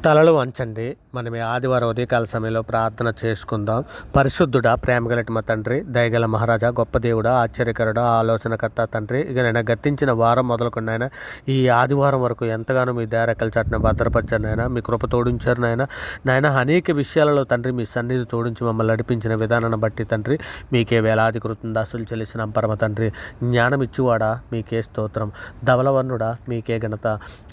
తలలు వంచండి. మనం ఈ ఆదివారం ఉదయకాల సమయంలో ప్రార్థన చేసుకుందాం. పరిశుద్ధుడా, ప్రేమగలటి మా తండ్రి, దయగల మహారాజా, గొప్ప దేవుడా, ఆశ్చర్యకరుడా, ఆలోచనకర్త తండ్రి, ఇక నేను గతించిన వారం మొదలుకొని నాయన ఈ ఆదివారం వరకు ఎంతగానో మీ దయారెక్కల చాటున భద్రపరిచారు నాయన. మీ కృప తోడించారు నాయన. నాయన అనేక విషయాలలో తండ్రి మీ సన్నిధి తోడించి మమ్మల్ని నడిపించిన విధానాన్ని బట్టి తండ్రి మీకే వేలాది కృతందాసులు చెల్లిసిన పరమ తండ్రి, జ్ఞానం ఇచ్చువాడా మీకే స్తోత్రం, ధవలవర్ణుడా మీకే ఘనత,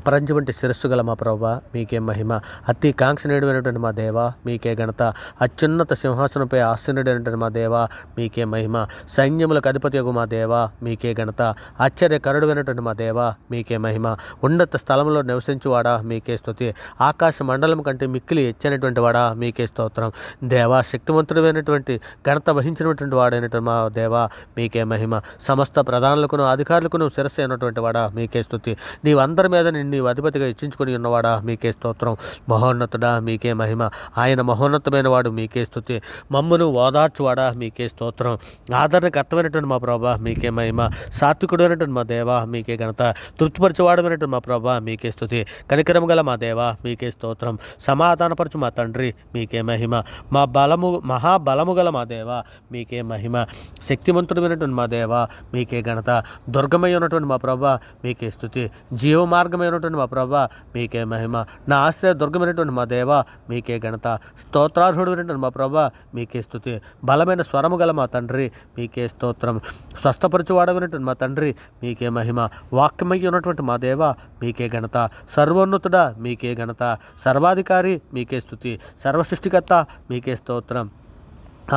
అపరంజి వంటి శిరస్సు గల మా ప్రభా మీకే మహిమ, అతి కాంక్షణీయుడైనటువంటి మా దేవ మీకే ఘనత, అత్యున్నత సింహాసనంపై ఆసీనుడైనటువంటి మా దేవ మీకే మహిమ, సైన్యములకు అధిపతియగు మా దేవ మీకే ఘనత, ఆశ్చర్యకరుడైనటువంటి మా దేవ మీకే మహిమ, ఉన్నత స్థలంలో నివసించువాడా మీకే స్తుతి, ఆకాశ మండలం కంటే మిక్కిలి ఎచ్చైనటువంటి వాడా మీకే స్తోత్రం, దేవా శక్తివంతుడైనటువంటి ఘనత వహించినటువంటి వాడైనటువంటి మా దేవ మీకే మహిమ, సమస్త ప్రధానులకును అధికారులకును శిరస్సు అయినటువంటి వాడా మీకే స్తుతి, నీవందరి మీద నీవు అధిపతిగా ఇచ్చించుకొని ఉన్నవాడా మీకే స్తోత్రం, మహోన్నతుడా మీకే మహిమ, ఆయన మహోన్నతమైన వాడు మీకే స్తుతి, మమ్మును ఓదార్చువాడా మీకే స్తోత్రం, ఆదరణకర్తమైనటువంటి మా ప్రభా మీకే మహిమ, సాత్వికుడైనటువంటి మా దేవ మీకే ఘనత, తృప్తిపరచువాడమైనటువంటి మా ప్రభా మీకే స్తుతి, కనికరం గల మా దేవ మీకే స్తోత్రం, సమాధానపరచు మా తండ్రి మీకే మహిమ, మా బలము మహాబలము గల మా దేవ మీకే మహిమ, శక్తివంతుడమైనటువంటి మా దేవ మీకే ఘనత, దుర్గమై ఉన్నటువంటి మా ప్రభా మీకే స్తుతి, జీవ మార్గమైనటువంటి మా ప్రభా మీకే మహిమ, నా ఆశ్రయ దుర్గమైనటువంటి మా దేవ మీకే ఘనత, స్తోత్రార్హుడైనటువంటి మా ప్రభా మీకే స్తుతి, బలమైన స్వరము గల మా తండ్రి మీకే స్తోత్రం, స్వస్థపరచువాడమైనటువంటి మా తండ్రి మీకే మహిమ, వాక్యమై ఉన్నటువంటి మా దేవ మీకే ఘనత, సర్వోన్నతుడా మీకే ఘనత, సర్వాధికారి మీకే స్తుతి, సర్వసృష్టికర్త మీకే స్తోత్రం,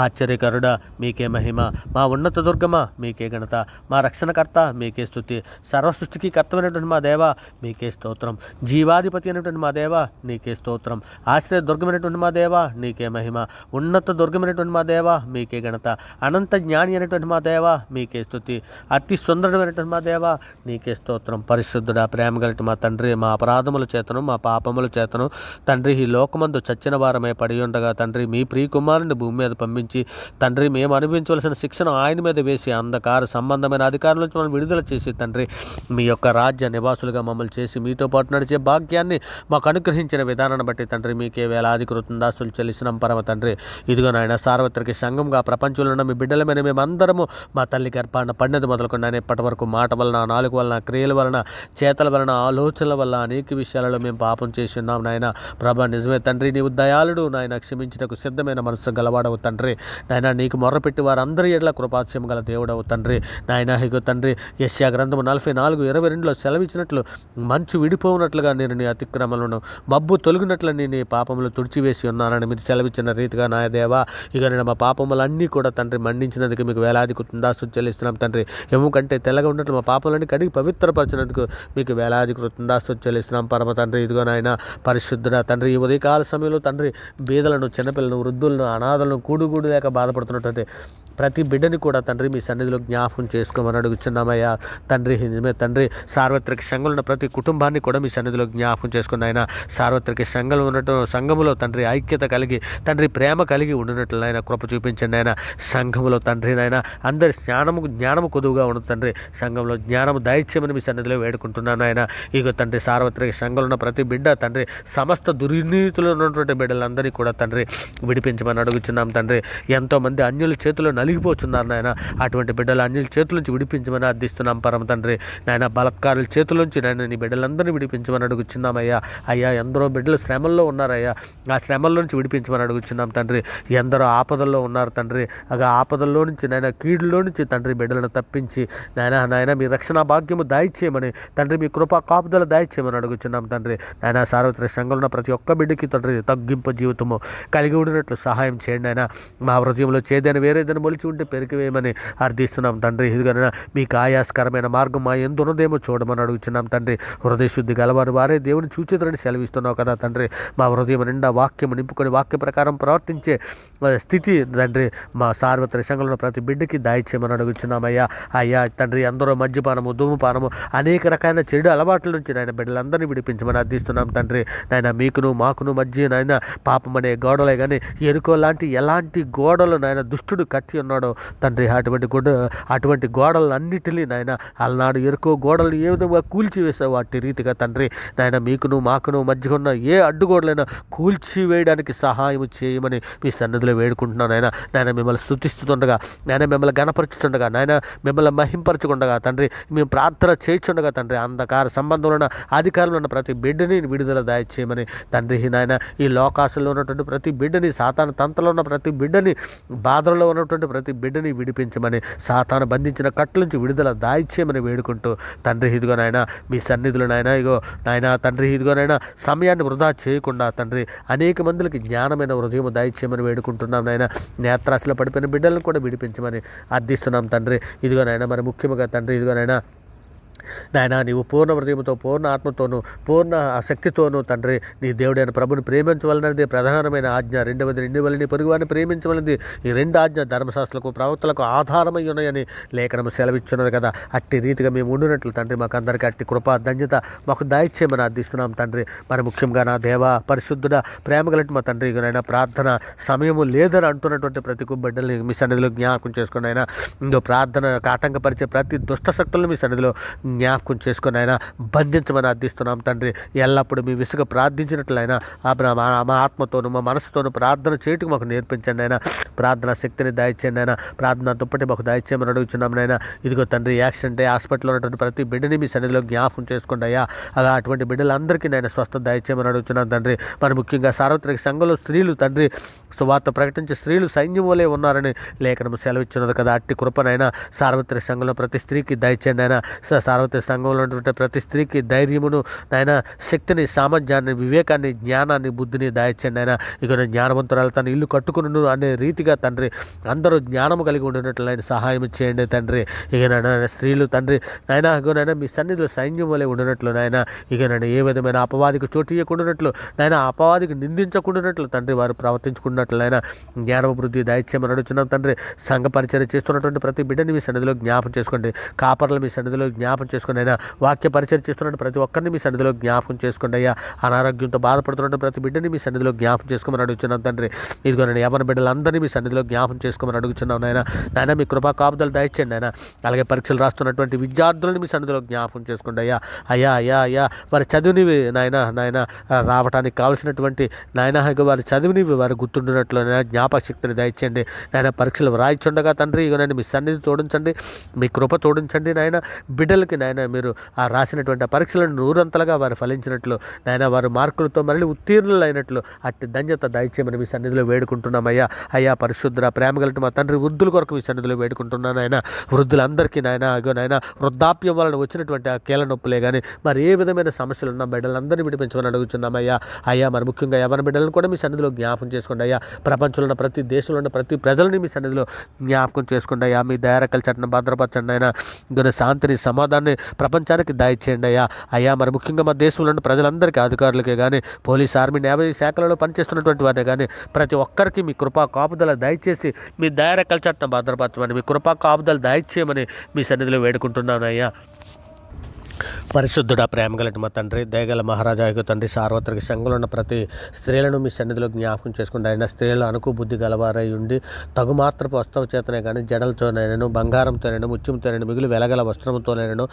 ఆశ్చర్యకరుడా మీకే మహిమ, మా ఉన్నత దుర్గమ మీకే ఘనత, మా రక్షణకర్త మీకే స్తుతి, సర్వసృష్టికి కర్తమైనటువంటి మా దేవ మీకే స్తోత్రం, జీవాధిపతి అయినటువంటి మా దేవ నీకే స్తోత్రం, ఆశ్రయ దుర్గమైనటువంటి మా దేవ నీకే మహిమ, ఉన్నత దుర్గమైనటువంటి మా దేవ మీకే ఘనత, అనంత జ్ఞాని అయినటువంటి మా దేవ మీకే స్తుతి, అతి సుందరమైనటువంటి మా దేవ నీకే స్తోత్రం, పరిశుద్ధుడా ప్రేమగలటి మా తండ్రి, మా అపరాధముల చేతను మా పాపముల చేతను తండ్రి ఈ లోకమందు చచ్చిన వారమే పడి ఉండగా తండ్రి మీ ప్రియకుమారుని భూమి మీద పంపించి తండ్రి మేము అనుభవించవలసిన శిక్షను ఆయన మీద వేసి అంధకార సంబంధమైన అధికారుల నుంచి మనం విడుదల చేసి తండ్రి మీ యొక్క రాజ్య నివాసులుగా మమ్మల్ని చేసి మీతో పాటు నడిచే భాగ్యాన్ని మాకు అనుగ్రహించిన విధానాన్ని బట్టి తండ్రి మీకే వేలాది కృతందాసులు చెల్లిస్తున్నాం పరమ తండ్రి. ఇదిగో నాయన సార్వత్రిక సంఘంగా ప్రపంచంలో ఉన్న మీ బిడ్డలమైన మేమందరము మా తల్లి గర్భాన్ని పడినది మొదలుకొని ఇప్పటి వరకు మాట వలన, నాలుగు వలన, క్రియల వలన, చేతల వలన, ఆలోచనల వల్ల అనేక విషయాలలో మేము పాపం చేసి ఉన్నాం నాయన. ప్రభా నిజమే తండ్రి, నీవు దయాళుడు నాయన, క్షమించటకు సిద్ధమైన మనసు గలవాడవు తండ్రి. నాయన నీకు మొర్రపెట్టి వారందరి ఎడల కృపాస్యం గల దేవుడవు తండ్రి. నాయన ఇగో తండ్రి యెషయా గ్రంథము 44:22 సెలవిచ్చినట్లు మంచు విడిపోవునట్లుగా నేను నీ అతిక్రమలను మబ్బు తొలగినట్లు నీ పాపములు తుడిచివేసి ఉన్నానని మీరు సెలవిచ్చిన రీతిగా నాయ దేవా ఇక నేను మా పాపములన్నీ కూడా తండ్రి మండించినందుకు మీకు వేలాది కృతందాసులు చెల్లిస్తున్నాం తండ్రి. ఎముకంటే తెల్లగా ఉన్నట్లు మా పాపములన్నీ కడిగి పవిత్రపరిచినందుకు మీకు వేలాది కృతందాసులు చెల్లిస్తున్నాం పరమ తండ్రి. ఇదిగో నాయన పరిశుద్ధుడ తండ్రి, ఈ ఉదయకాల సమయంలో తండ్రి బీదలను, చిన్నపిల్లలను, వృద్ధులను, అనాథలను, కూడు లేక బాధపడుతున్నట్టు ప్రతి బిడ్డని కూడా తండ్రి మీ సన్నిధిలో జ్ఞాపకం చేసుకోమని అడుగుచున్నామయ్యా తండ్రి. నిజమే తండ్రి, సార్వత్రిక సంఘంలో ఉన్న ప్రతి కుటుంబాన్ని కూడా మీ సన్నిధిలో జ్ఞాపకం చేసుకున్న ఆయన సార్వత్రిక సంఘంలో ఉన్నట్టు సంఘములో తండ్రి ఐక్యత కలిగి తండ్రి ప్రేమ కలిగి ఉండినట్లు ఆయన కృప చూపించండి ఆయన. సంఘంలో తండ్రి నాయన అందరి జ్ఞానము కొదువుగా ఉండదు తండ్రి, సంఘంలో జ్ఞానము దయచేయమని మీ సన్నిధిలో వేడుకుంటున్నాను ఆయన. ఇక తండ్రి సార్వత్రిక సంఘంలో ఉన్న ప్రతి బిడ్డ తండ్రి సమస్త దుర్నీతిలో ఉన్నటువంటి బిడ్డలందరినీ కూడా తండ్రి విడిపించమని అడుగుచున్నాం తండ్రి. ఎంతోమంది అన్యుల చేతుల్లో నలిగిపోతున్నారు నాయన, అటువంటి బిడ్డలు అన్యుల చేతుల నుంచి విడిపించమని అర్థిస్తున్నాం పరమ తండ్రి. నాయన బలత్కారుల చేతుల నుంచి నాయన నీ బిడ్డలందరినీ విడిపించమని అడుగుచున్నామయ్యా. అయ్యా ఎందరో బిడ్డలు శ్రమల్లో ఉన్నారయ్యా, ఆ శ్రమల నుంచి విడిపించమని అడుగుచున్నాం తండ్రి. ఎందరో ఆపదల్లో ఉన్నారు తండ్రి, ఆపదల్లో నుంచి నాయన కీడులో నుంచి తండ్రి బిడ్డలను తప్పించి నాయన మీ రక్షణ భాగ్యము దయచేయమని తండ్రి, మీ కృపా కాపుదల దయచేయమని అడుగుచున్నాం తండ్రి. నాయన సార్వత్రిక సంఘంలో ఉన్న ప్రతి ఒక్క బిడ్డకి తండ్రి తగ్గింపు జీవితము కలిగి ఉండినట్లు సహాయం చేయండి ఆయన. మా హృదయంలో చేదైన వేరేదైనా మొలిచి ఉంటే పెరిగివేయమని అర్థిస్తున్నాం తండ్రి. ఇదిగన మీకు ఆయాస్కరమైన మార్గం మా ఎందున్నదేమో చూడమని అడుగుచున్నాం తండ్రి. హృదయ శుద్ధి గలవారు వారే దేవుని చూచేదని సెలవిస్తున్నావు కదా తండ్రి. మా హృదయం నిండా వాక్యం నింపుకొని వాక్య ప్రకారం ప్రవర్తించే స్థితి తండ్రి మా సార్వత్రిక సంఘంలో ప్రతి బిడ్డకి దయచేయమని అడుగుచున్నామయ్యా. అయ్యా తండ్రి అందరూ మద్యపానము, ధూమపానము, అనేక రకాల చెడు అలవాట్ల నుంచి నాయన బిడ్డలందరినీ విడిపించమని అర్థిస్తున్నాం తండ్రి. నాయన మీకును మాకును మధ్య నాయన పాపం అనే గోడలే కానీ ఎరుకో లాంటి ఎలాంటి గోడలు నాయన దుష్టుడు కట్టి ఉన్నాడో తండ్రి అటువంటి గోడలన్నిటినీ నాయన అలనాడు ఎరుకో గోడలు ఏ విధంగా కూల్చివేసావు అట్టి రీతిగా తండ్రి నాయన మీకును మాకును మధ్య ఉన్న ఏ అడ్డుగోడలైనా కూల్చివేయడానికి సహాయం చేయమని మీ సన్నిధిలో వేడుకుంటున్నాను నాయన మిమ్మల్ని స్తుతిస్తుండగా నాయన మిమ్మల్ని గణపరచుతుండగా నాయన మిమ్మల్ని మహింపరచుకుండగా తండ్రి మేము ప్రార్థన చేయించుండగా తండ్రి అంధకార సంబంధంలో ఉన్న అధికారులు ఉన్న ప్రతి బిడ్డని విడుదల దాయిచేయమని తండ్రి నాయన ఈ లోకాశంలో ఉన్నటువంటి ప్రతి బిడ్డని సాతాను తంతలో ఉన్న ప్రతి బిడ్డని బాధల్లో ఉన్నటువంటి ప్రతి బిడ్డని విడిపించమని సాతాను బంధించిన కట్ల నుంచి విడుదల దాయిచేయమని వేడుకుంటూ తండ్రి ఇదిగో నాయన మీ సన్నిధిలో నాయన ఇగో నాయన తండ్రి ఇదిగో నాయన సమయాన్ని వృధా చేయకుండా తండ్రి అనేక మందికి జ్ఞానమైన హృదయం దయచేయమని వేడుకుంటున్నాం నాయన నేత్రాశలో పడిపోయిన బిడ్డలను కూడా విడిపించమని అర్థిస్తున్నాం తండ్రి ఇదిగో నాయన మరి ముఖ్యంగా తండ్రి ఇదిగో నాయన నీవు పూర్ణ హృదయంతో పూర్ణ ఆత్మతోనూ పూర్ణ శక్తితోనూ తండ్రి నీ దేవుడైన ప్రభుని ప్రేమించవలనది ప్రధానమైన ఆజ్ఞ. రెండవది నిన్ను వలని పొరుగువారిని ప్రేమించవలనది. ఈ రెండు ఆజ్ఞ ధర్మశాస్త్రాలకు ప్రవక్తలకు ఆధారమై ఉన్నాయని లేఖనం సెలవిచ్చున్నది కదా. అట్టి రీతిగా మేము ఉండినట్లు తండ్రి మాకు అందరికీ అట్టి కృపా ధన్యత మాకు దయచేయమని అర్థిస్తున్నాం తండ్రి. మరి ముఖ్యంగా నా దేవ పరిశుద్ధుడ ప్రేమ కలిగి మా తండ్రి నాయన ప్రార్థన సమయము లేదని అంటున్నటువంటి ప్రతి బిడ్డల్ని మీ సన్నిధిలో జ్ఞాపకం చేసుకుని అయినా ఇంకో ప్రార్థన ఆటంకపరిచే ప్రతి దుష్ట శక్తులను మీ సన్నిధిలో జ్ఞాపకం చేసుకుని అయినా బంధించమని అర్థిస్తున్నాం తండ్రి. ఎల్లప్పుడూ మీ విసుగ ప్రార్థించినట్లయినా మా ఆత్మతోనూ మా మనసుతోనూ ప్రార్థన చేయటకు మాకు నేర్పించండి అయినా. ప్రార్థన శక్తిని దయచేయండి అయినా. ప్రార్థన దుప్పటి మాకు దయచేయమని అడుగుతున్నాం నైనా. ఇదిగో తండ్రి యాక్సిడెంట్ హాస్పిటల్లో ఉన్నటువంటి ప్రతి బిడ్డని మీ సన్నిధిలో జ్ఞాపకం చేసుకోండి అయ్యా. అలా అటువంటి బిడ్డలందరికీ నేను స్వస్థత దయచేయమని అడుగుతున్నాను తండ్రి. మరి ముఖ్యంగా సార్వత్రిక సంఘంలో స్త్రీలు తండ్రి సువార్త ప్రకటించే స్త్రీలు సైన్యం వలె ఉన్నారని లేఖనం సెలవిచ్చున్నది కదా. అట్టి కృపనైనా సార్వత్రిక సంఘంలో ప్రతి స్త్రీకి దయచేయండి అయినా. సార్వత్రిక సంఘంలో ఉన్నటువంటి ప్రతి స్త్రీకి ధైర్యమును నాయన శక్తిని సామర్థ్యాన్ని వివేకాన్ని జ్ఞానాన్ని బుద్ధిని దయచేయండి అయినా. ఇక జ్ఞానవంతురాలు తన ఇల్లు కట్టుకును అనే రీతిగా తండ్రి అందరూ జ్ఞానము కలిగి ఉండినట్లు ఆయన సహాయం చేయండి తండ్రి. ఇక నాయన స్త్రీలు తండ్రి నాయన ఇగోనైనా మీ సన్నిధిలో సైన్యం వలె ఉండినట్లు నాయన. ఇక నేను ఏ విధమైన అపవాదికి చోటు ఇవ్వకుండానట్లు నాయన అపవాదికి నిందించకుండానట్లు తండ్రి వారు ప్రవర్తించుకున్నట్లు నాయన జ్ఞానవృద్ధి దయచేయమని అడుగుతున్నాం తండ్రి. సంఘ పరిచయం చేస్తున్నటువంటి ప్రతి బిడ్డని మీ సన్నిధిలో జ్ఞాపం చేసుకోండి. కాపర్లు మీ సన్నిధిలో జ్ఞాపం చేసుకోండి అయినా. వాక్య పరిచయం చేస్తున్న ప్రతి ఒక్కరిని మీ సన్నిధిలో జ్ఞాపకం చేసుకోండి అయ్యా. అనారోగ్యంతో బాధపడుతున్న ప్రతి బిడ్డని మీ సన్నిధిలో జ్ఞాపకం చేసుకోమని అడుగుతున్నాం తండ్రి. ఇదిగో నేను యవన బిడ్డలందరినీ మీ సన్నిధిలో జ్ఞాపకం చేసుకోమని అడుగుతున్నాం నాయన. నాయన మీ కృపా కాపుదలు దయచేయండి ఆయన. అలాగే పరీక్షలు రాస్తున్నటువంటి విద్యార్థులను మీ సన్నిధిలో జ్ఞాపకం చేసుకోండి అయ్యా. అయ్యా వారి చదువునివి నాయన రావడానికి కావాల్సినటువంటి నాయన వారి చదువునివి వారు గుర్తుండినట్లు జ్ఞాపక శక్తిని దయచేయండి నాయన. పరీక్షలు రాయిచుండగా తండ్రి ఇక నేను మీ సన్నిధి తోడించండి, మీ కృప తోడించండి నాయన. బిడ్డలకి నాయన మీరు ఆ రాసినటువంటి పరీక్షలను నూరంతలుగా వారు ఫలించినట్లు నాయన వారు మార్కులతో మళ్ళీ ఉత్తీర్ణులు అయినట్లు అట్టి ధన్యత దయచేయమని మీ సన్నిధిలో వేడుకుంటున్నామయ్యా. అయ్యా పరిశుద్ధుల ప్రేమ కలిగిన మా తండ్రి వృద్ధుల కొరకు మీ సన్నిధిలో వేడుకుంటున్నాను ఆయన. వృద్ధులందరికీ నాయన నాయన వృద్ధాప్యం వలన వచ్చినటువంటి ఆ కీళ్ళ నొప్పులే కానీ మరి ఏ విధమైన సమస్యలు ఉన్న బిడ్డలందరినీ విడిపించమని అడుగుతున్నామయ్యా. అయ్యా మరి ముఖ్యంగా యవన బిడ్డలను కూడా మీ సన్నిధిలో జ్ఞాపకం చేసుకోండి అయ్యా. ప్రపంచంలో ఉన్న ప్రతి దేశంలో ఉన్న ప్రతి ప్రజలని మీ సన్నిధిలో జ్ఞాపకం చేసుకోండి అయ్యా. మీ దయారకల చట్టం భద్రపరచండి అయినా. శాంతిని సమాధానాన్ని ప్రపంచానికి దయచేయండి అయ్యా. మరి ముఖ్యంగా మా దేశంలో ఉన్న ప్రజలందరికీ అధికారులకే కానీ పోలీస్ ఆర్మీ న్యాయ శాఖలలో పనిచేస్తున్నటువంటి వారిని కానీ ప్రతి ఒక్కరికి మీ కృపా కాపుదల దయచేసి మీ దయారకల చట్టం భద్రపరచమని మీ కృపా కాపుదల దయచేయమని మీ సన్నిధిలో వేడుకుంటున్నాను అయ్యా. పరిశుద్ధుడ ప్రేమ కలిగిన మా తండ్రి దయగల మహారాజాకు తండ్రి సార్వత్రిక సంఘంలో ఉన్న ప్రతి స్త్రీలను మీ సన్నిధిలో జ్ఞాపకం చేసుకుంటే ఆయన స్త్రీలు అనుకు బుద్ధి గలవారై ఉండి తగు మాత్రపు వస్త్రం చేతనే కానీ జడలతోనైనా బంగారంతోనైనా ముత్యంతోనైనా మిగులు వెలగల వస్త్రంతోనైనా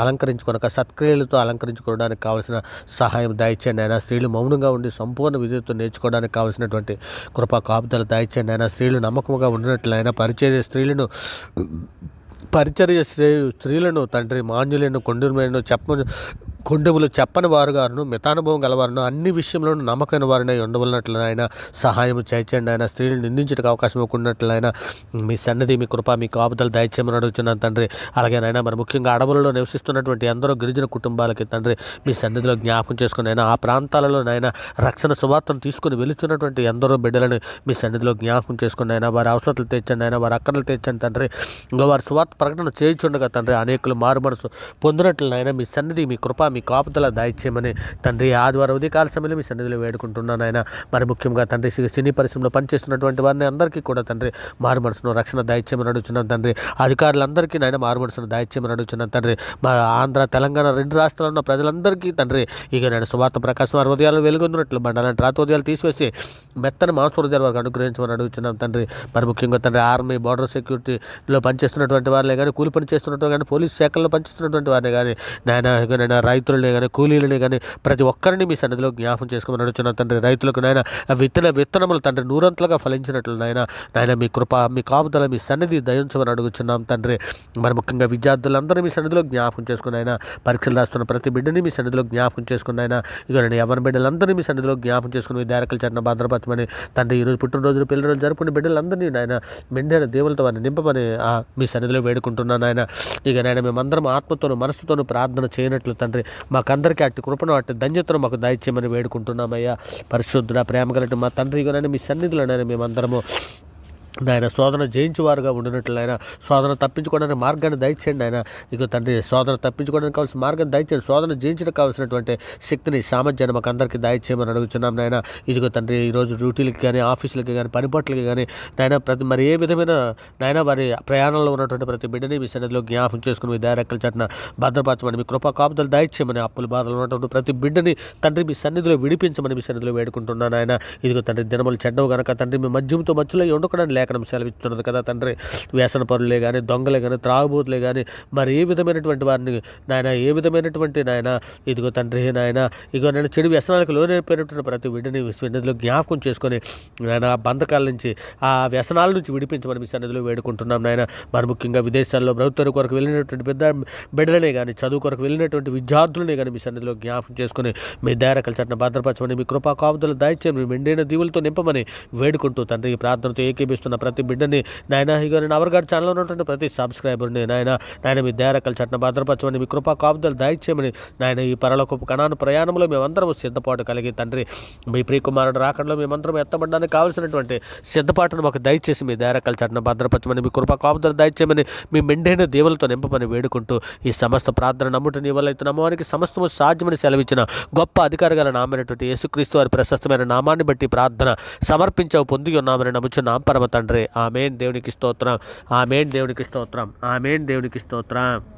అలంకరించుకొనక సత్క్రియలతో అలంకరించుకోవడానికి కావాల్సిన సహాయం దయచేయండి అయినా. స్త్రీలు మౌనంగా ఉండి సంపూర్ణ విధులతో నేర్చుకోవడానికి కావాల్సినటువంటి కృపా కాపుదలు దయచేయండి అయినా. స్త్రీలు నమ్మకంగా ఉండినట్లయినా పరిచర్య స్త్రీలను తండ్రి మాన్యులను కొండెములు చెప్పని వారుగాను మితానుభవం గలవారును అన్ని విషయంలోనూ నమ్మకమైన వారిని ఉండవలనట్లు ఆయన సహాయం చేయండి ఆయన. స్త్రీలను నిందించడానికి అవకాశం ఇవ్వకున్నట్లు ఆయన మీ సన్నిధి మీ కృప మీ కాపుదలు దయచేయమని అడుగుతున్నాను తండ్రి. అలాగే నాయన మరి ముఖ్యంగా అడవులలో నివసిస్తున్నటువంటి ఎందరో గిరిజన కుటుంబాలకి తండ్రి మీ సన్నిధిలో జ్ఞాపకం చేసుకుని అయినా ఆ ప్రాంతాలలో నాయన రక్షణ సువార్తను తీసుకుని వెళుతున్నటువంటి ఎందరో బిడ్డలను మీ సన్నిధిలో జ్ఞాపకం చేసుకుని అయినా వారి అవసరాలు తెచ్చండి అయినా వారి అక్కర్లు తెచ్చండి తండ్రి. ఇంకా వారి సువార్త ప్రకటన చేయించుండగా తండ్రి అనేకులు మారు మనసు పొందినట్లు అయినా మీ సన్నిధి మీ కృప మీ కాపుదల దయచేయమని తండ్రి ఆదివారం ఉదయకాల సమయంలో మీ సన్నిధిలో వేడుకుంటున్నాను ఆయన. మరి ముఖ్యంగా తండ్రి సినీ పరిశ్రమలో పనిచేస్తున్నటువంటి వారిని అందరికీ కూడా తండ్రి మారు మనసును రక్షణ దయచేయమని అడుగుతున్నాను తండ్రి. అధికారులందరికీ నాయన మారు మనసును దయచేయమని అడుగుతున్నాను తండ్రి. మా ఆంధ్ర తెలంగాణ 2 రాష్ట్రాల్లో ఉన్న ప్రజలందరికీ తండ్రి ఇక నేను సువార్త ప్రకాశం వారి హృదయాలు వెలుగొందినట్లు బండాలంటే రాత హృదయాలు తీసివేసి మెత్తని మాంస హృదయాలు వారికి అనుగ్రహించమని అడుగుతున్నాం తండ్రి. మరి ముఖ్యంగా తండ్రి ఆర్మీ, బార్డర్ సెక్యూరిటీలో పనిచేస్తున్నటువంటి వారిని కానీ, కూలి పని చేస్తున్నట్టు కానీ, పోలీస్ శాఖల్లో పనిచేస్తున్నటువంటి వారిని కానీ, నాయన రైతులని కానీ, కూలీలని కానీ ప్రతి ఒక్కరిని మీ సన్నిధిలో జ్ఞాపం చేసుకోమని అడుగుతున్నాను తండ్రి. రైతులకు నాయన విత్తనములు తండ్రి నూరంతలుగా ఫలించినట్లు నాయన మీ కృప, మీ కాపుదల, మీ సన్నిధి దయించమని అడుగుతున్నాం తండ్రి. మరి ముఖ్యంగా విద్యార్థులందరూ మీ సన్నిధిలో జ్ఞాపకం చేసుకుని ఆయన, పరీక్షలు రాస్తున్న ప్రతి బిడ్డని మీ సన్నిధిలో జ్ఞాపకం చేసుకుని ఆయన, ఇక నేను ఎవరి బిడ్డలందరినీ మీ సన్నిధిలో జ్ఞాపకం చేసుకుని మీ దారకలు చట్టిన భద్రపరచమని తండ్రి. ఈరోజు పుట్టినరోజులు, పెళ్లి రోజులు జరుపుకునే బిడ్డలందరినీ నాయన మెండైన దేవులతో వారిని నింపమని మీ సన్నిధిలో వేడుకుంటున్నాను ఆయన. ఇక నాయన మేమందరం ఆత్మతోనూ మనసుతోనూ ప్రార్థన చేయనట్లు తండ్రి మాకందరికీ అట్టి కృపను, అట్టి ధన్యతను మాకు దయచేయమని వేడుకుంటున్నామయ్యా. పరిశుద్ధుడ, ప్రేమ కలిగిన మా తండ్రి, ఇక నాయన మీ సన్నిధిలో నాయన మేమందరము నాయన శోధన జయించేవారుగా ఉండినట్లు ఆయన, శోధన తప్పించుకోవడానికి మార్గాన్ని దయచేయండి ఆయన. ఇక తండ్రి శోధన తప్పించుకోవడానికి కావాల్సిన మార్గాన్ని దయచేయండి. శోధన జయించడానికి కావాల్సినటువంటి శక్తిని, సామర్థ్యాన్ని మాకు అందరికీ దయచేయమని అడుగుతున్నాం నాయన. ఇదిగో తండ్రి ఈరోజు డ్యూటీలకి కానీ, ఆఫీసులకి కానీ, పనిపాట్లకి కానీ నాయన మరి ఏ విధమైన నాయన వారి ప్రయాణంలో ఉన్నటువంటి ప్రతి బిడ్డని మీ సన్నిధిలో జ్ఞాపకం చేసుకుని మీ దారెక్కల చట్న భద్రపరచమని, మీ కృపా కాపుదలు దయచేయమని, అప్పుల బాధలు ఉన్నటువంటి ప్రతి బిడ్డని తండ్రి మీ సన్నిధిలో విడిపించమని మీ సన్నిధిలో వేడుకుంటున్నాను ఆయన. ఇదిగో తండ్రి దినములు చెడ్డవు కనుక తండ్రి మీ మధ్యముతో మధ్యలో ఉండకూడని లేఖనం సెలవిస్తున్నది కదా తండ్రి. వ్యసన పరులే కానీ, దొంగలే కానీ, త్రాగుబోతులే కానీ, మరి ఏ విధమైనటువంటి వారిని నాయన, ఏ విధమైనటువంటి నాయన ఇదిగో తండ్రి నాయన, ఇగో నేను చెడు వ్యసనాలకు లోనైపోయినటువంటి ప్రతి బిడ్డని సన్నిధిలో జ్ఞాపకం చేసుకొని నాయన ఆ బంధకాల నుంచి, ఆ వ్యసనాల నుంచి విడిపించమని మీ సన్నిధిలో వేడుకుంటున్నాం నాయన. మరి ముఖ్యంగా విదేశాల్లో ప్రభుత్వ కొరకు వెళ్ళినటువంటి బిడ్డలనే కానీ, చదువు కొరకు వెళ్ళినటువంటి విద్యార్థులనే కానీ మీ సన్నిధిలో జ్ఞాపకం చేసుకుని మీ దారకల చట్టం భద్రపరచమని, మీ కృపా కాపుదలు దయచేయమని, మీ మెండైన దీవులతో నింపమని వేడుకుంటూ తండ్రి ఈ ప్రార్థనతో ఏకీభిస్తున్న ప్రతి బిడ్డని నాయన, ఇక నేను అవర్గాడ్ ఛానల్లో ఉన్నటువంటి ప్రతి సబ్స్క్రైబర్ని నాయన మీ దారకల చట్టం భద్రపరచమని, మీ కృపా కాపుదలు దయచేయమని నాయన. ఈ పరలోకపు కణాను ప్రయాణంలో మేమందరం సిద్ధపాటు కలిగి తండ్రి, మీ ప్రియకుమారుడు రాకడలో మేమందరం ఎత్తబడడానికి కావాల్సినటువంటి సిద్ధపాటును మాకు దయచేసి మీ దారకల చట్టం భద్రపరచమని, మీ కృపా కాపుదలు దయచేయమని, మీ మెండైన దేవులతో నింపమని వేడుకుంటూ ఈ సమస్త ప్రార్థన నమ్ముట నీ వల్ల నమ్మవానికి సమస్తము సాధ్యమని సెలవిచ్చిన గొప్ప అధికారి గల నామైనటువంటి యేసుక్రీస్తు వారి ప్రశస్తమైన నామాన్ని బట్టి ప్రార్థన సమర్పించవు పొంది ఉన్నామని నమ్ముచున్నాం పరమ తండ్రి. ఆమేన్. దేవునికి స్తోత్రం. ఆమేన్. దేవునికి స్తోత్రం. ఆమేన్. దేవునికి స్తోత్రం.